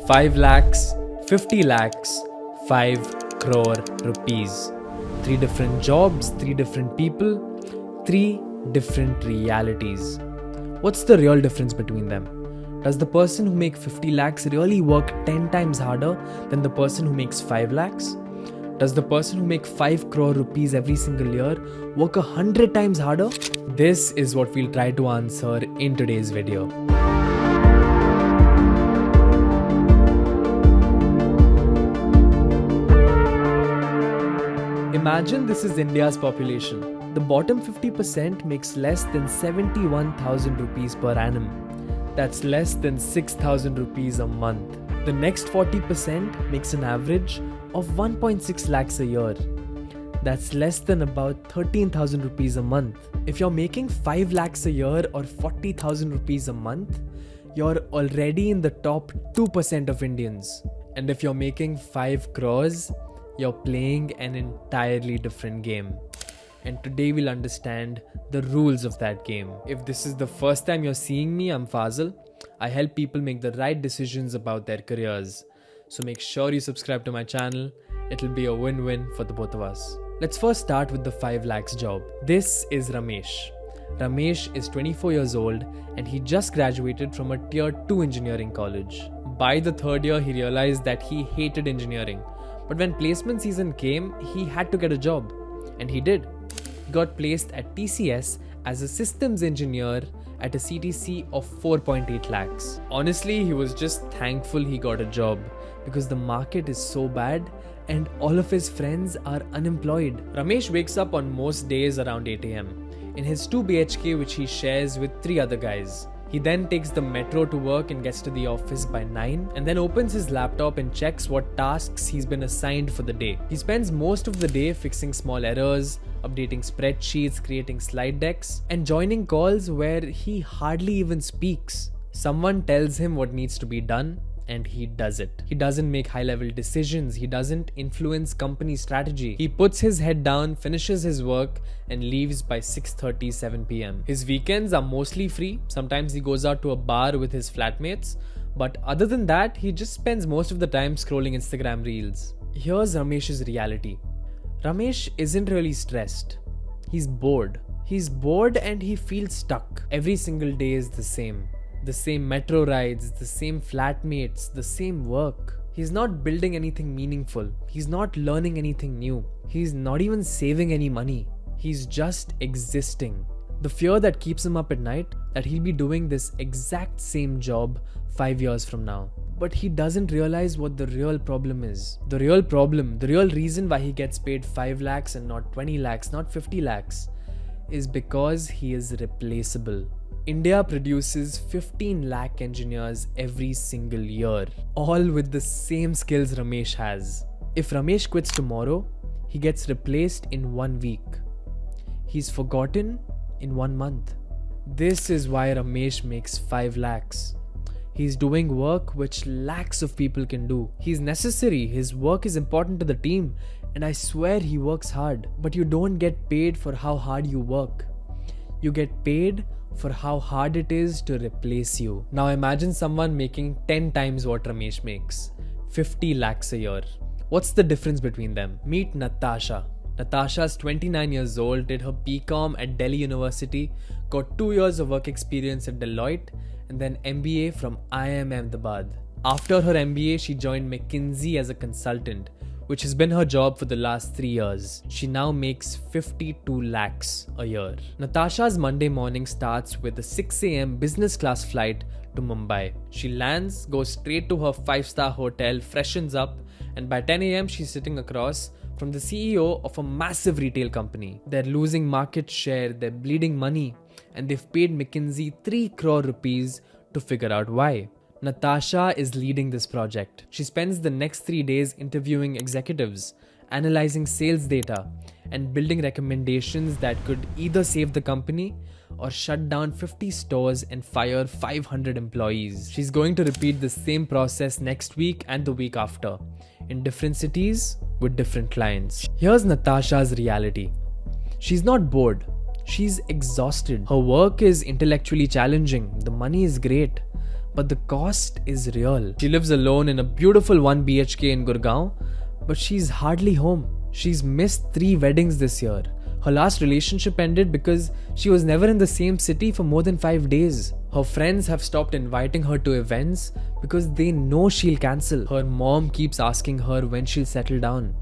5 lakhs, 50 lakhs, 5 crore rupees. 3 different jobs, 3 different people, 3 different realities. What's the real difference between them? Does the person who makes 50 lakhs really work 10 times harder than the person who makes 5 lakhs? Does the person who makes 5 crore rupees every single year work 100 times harder? This is what we'll try to answer in today's video. Imagine this is India's population. The bottom 50% makes less than 71,000 rupees per annum. That's less than 6,000 rupees a month. The next 40% makes an average of 1.6 lakhs a year. That's less than about 13,000 rupees a month. If you're making 5 lakhs a year or 40,000 rupees a month, you're already in the top 2% of Indians. And if you're making 5 crores, you're playing an entirely different game. And today we'll understand the rules of that game. If this is the first time you're seeing me, I'm Fazil. I help people make the right decisions about their careers. So make sure you subscribe to my channel. It'll be a win-win for the both of us. Let's first start with the 5 lakhs job. This is Ramesh. Ramesh is 24 years old and he just graduated from a tier 2 engineering college. By the third year, he realized that he hated engineering. But when placement season came, he had to get a job. And he did. He got placed at TCS as a systems engineer at a CTC of 4.8 lakhs. Honestly, he was just thankful he got a job because the market is so bad and all of his friends are unemployed. Ramesh wakes up on most days around 8 AM in his 2 BHK which he shares with 3 other guys. He then takes the metro to work and gets to the office by 9 and then opens his laptop and checks what tasks he's been assigned for the day. He spends most of the day fixing small errors, updating spreadsheets, creating slide decks, and joining calls where he hardly even speaks. Someone tells him what needs to be done and he does it. He doesn't make high-level decisions. He doesn't influence company strategy. He puts his head down, finishes his work, and leaves by 6:30, 7 PM. His weekends are mostly free. Sometimes he goes out to a bar with his flatmates. But other than that, he just spends most of the time scrolling Instagram reels. Here's Ramesh's reality. Ramesh isn't really stressed. He's bored. He's bored and he feels stuck. Every single day is the same. The same metro rides, the same flatmates, the same work. He's not building anything meaningful. He's not learning anything new. He's not even saving any money. He's just existing. The fear that keeps him up at night, that he'll be doing this exact same job 5 years from now. But he doesn't realize what the real problem is. The real reason why he gets paid 5 lakhs and not 20 lakhs, not 50 lakhs, is because he is replaceable. India produces 15 lakh engineers every single year, all with the same skills Ramesh has. If Ramesh quits tomorrow, he gets replaced in 1 week. He's forgotten in 1 month. This is why Ramesh makes 5 lakhs. He's doing work which lakhs of people can do. He's necessary, his work is important to the team, and I swear he works hard. But you don't get paid for how hard you work. You get paid for how hard it is to replace you. Now imagine someone making 10 times what Ramesh makes. 50 lakhs a year. What's the difference between them? Meet Natasha. Natasha's 29 years old, did her BCom at Delhi University, got 2 years of work experience at Deloitte, and then MBA from IIM Ahmedabad. After her MBA, she joined McKinsey as a consultant, which has been her job for the last 3 years. She now makes 52 lakhs a year. Natasha's Monday morning starts with a 6 AM business class flight to Mumbai. She lands, goes straight to her 5-star hotel, freshens up, and by 10 AM she's sitting across from the CEO of a massive retail company. They're losing market share, they're bleeding money, and they've paid McKinsey 3 crore rupees to figure out why. Natasha is leading this project. She spends the next 3 days interviewing executives, analyzing sales data, and building recommendations that could either save the company or shut down 50 stores and fire 500 employees. She's going to repeat the same process next week and the week after, in different cities with different clients. Here's Natasha's reality. She's not bored. She's exhausted. Her work is intellectually challenging. The money is great. but the cost is real. She lives alone in a beautiful 1 BHK in Gurgaon, but she's hardly home. She's missed 3 weddings this year. Her last relationship ended because she was never in the same city for more than 5 days. Her friends have stopped inviting her to events because they know she'll cancel. Her mom keeps asking her when she'll settle down.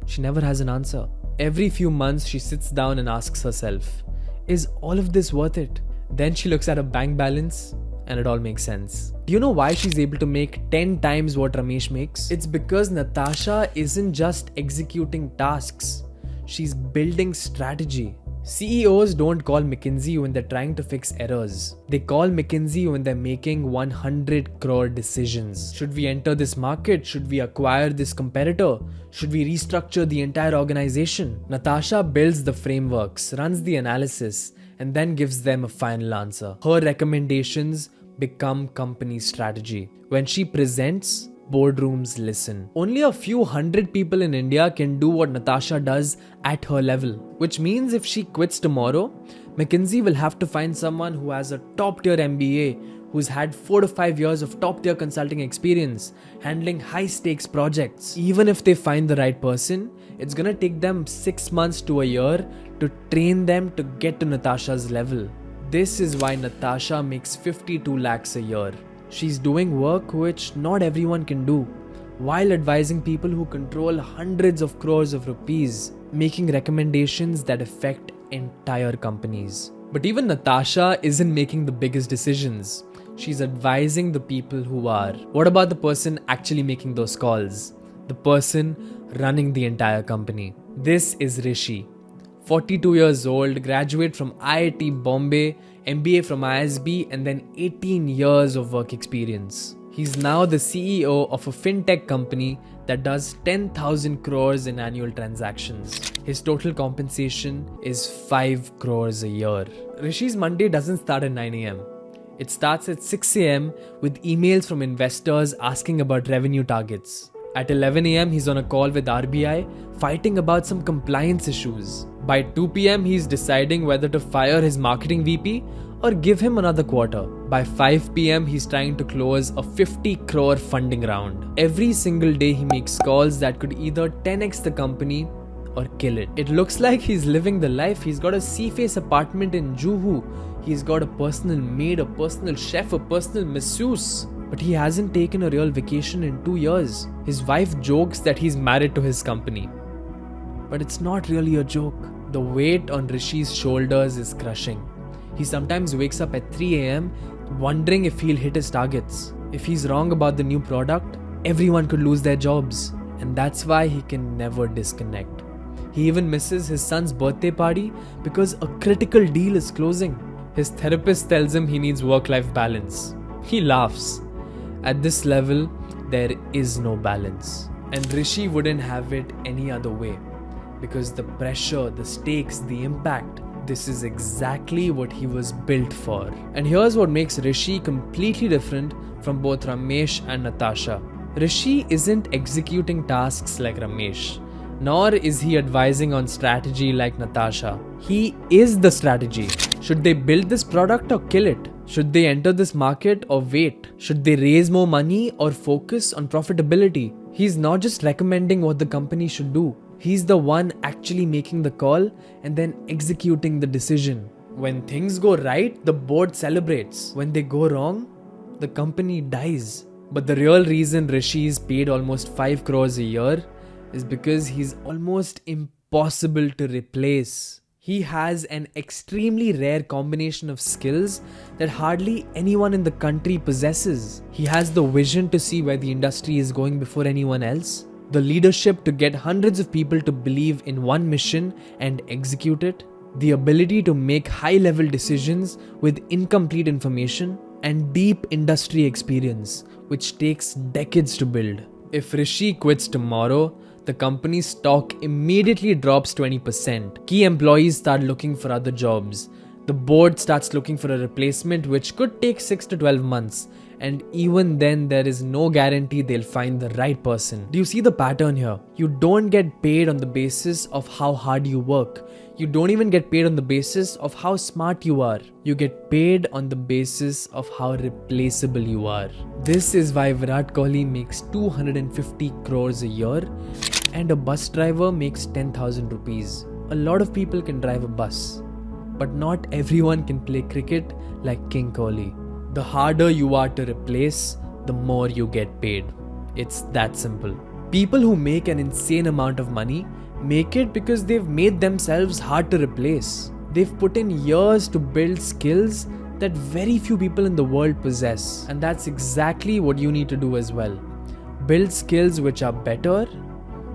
She never has an answer. Every few months she sits down and asks herself, is all of this worth it? Then she looks at her bank balance and it all makes sense. Do you know why she's able to make 10 times what Ramesh makes? It's because Natasha isn't just executing tasks. She's building strategy. CEOs don't call McKinsey when they're trying to fix errors. They call McKinsey when they're making 100 crore decisions. Should we enter this market? Should we acquire this competitor? Should we restructure the entire organization? Natasha builds the frameworks, runs the analysis, and then gives them a final answer. Her recommendations become company strategy. When she presents, boardrooms listen. Only a few hundred people in India can do what Natasha does at her level, which means if she quits tomorrow, McKinsey will have to find someone who has a top-tier MBA, who's had 4 to 5 years of top-tier consulting experience, handling high-stakes projects. Even if they find the right person, it's gonna take them 6 months to a year to train them to get to Natasha's level. This is why Natasha makes 52 lakhs a year. She's doing work which not everyone can do, while advising people who control hundreds of crores of rupees, making recommendations that affect entire companies. But even Natasha isn't making the biggest decisions. She's advising the people who are. What about the person actually making those calls? The person running the entire company. This is Rishi. 42 years old, graduate from IIT Bombay, MBA from ISB, and then 18 years of work experience. He's now the CEO of a fintech company that does 10,000 crores in annual transactions. His total compensation is 5 crores a year. Rishi's Monday doesn't start at 9 a.m. It starts at 6 a.m. with emails from investors asking about revenue targets. At 11 a.m. he's on a call with RBI fighting about some compliance issues. By 2 p.m. he's deciding whether to fire his marketing VP or give him another quarter. By 5 p.m. he's trying to close a 50 crore funding round. Every single day he makes calls that could either 10x the company or kill it. It looks like he's living the life. He's got a sea-face apartment in Juhu. He's got a personal maid, a personal chef, a personal masseuse. But he hasn't taken a real vacation in 2 years. His wife jokes that he's married to his company. But it's not really a joke. The weight on Rishi's shoulders is crushing. He sometimes wakes up at 3 a.m. wondering if he'll hit his targets. If he's wrong about the new product, everyone could lose their jobs. And that's why he can never disconnect. He even misses his son's birthday party because a critical deal is closing. His therapist tells him he needs work-life balance. He laughs. At this level, there is no balance. And Rishi wouldn't have it any other way. Because the pressure, the stakes, the impact, this is exactly what he was built for. And here's what makes Rishi completely different from both Ramesh and Natasha. Rishi isn't executing tasks like Ramesh, nor is he advising on strategy like Natasha. He is the strategy. Should they build this product or kill it? Should they enter this market or wait? Should they raise more money or focus on profitability? He's not just recommending what the company should do. He's the one actually making the call and then executing the decision. When things go right, the board celebrates. When they go wrong, the company dies. But the real reason Rishi is paid almost 5 crores a year is because he's almost impossible to replace. He has an extremely rare combination of skills that hardly anyone in the country possesses. He has the vision to see where the industry is going before anyone else, the leadership to get hundreds of people to believe in one mission and execute it, the ability to make high-level decisions with incomplete information, and deep industry experience, which takes decades to build. If Rishi quits tomorrow, the company's stock immediately drops 20%. Key employees start looking for other jobs. The board starts looking for a replacement, which could take 6 to 12 months. and even then there is no guarantee they'll find the right person. Do you see the pattern here? You don't get paid on the basis of how hard you work. You don't even get paid on the basis of how smart you are. You get paid on the basis of how replaceable you are. This is why Virat Kohli makes 250 crores a year and a bus driver makes 10,000 rupees. A lot of people can drive a bus, but not everyone can play cricket like King Kohli. The harder you are to replace, the more you get paid. It's that simple. People who make an insane amount of money make it because they've made themselves hard to replace. They've put in years to build skills that very few people in the world possess. And that's exactly what you need to do as well. Build skills which are better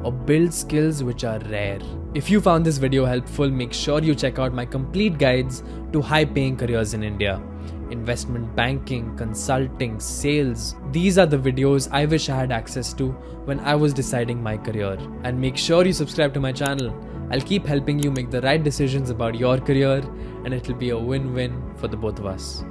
or build skills which are rare. If you found this video helpful, make sure you check out my complete guides to high-paying careers in India. Investment banking, consulting, sales. These are the videos I wish I had access to when I was deciding my career. And make sure you subscribe to my channel. I'll keep helping you make the right decisions about your career, and it'll be a win-win for the both of us.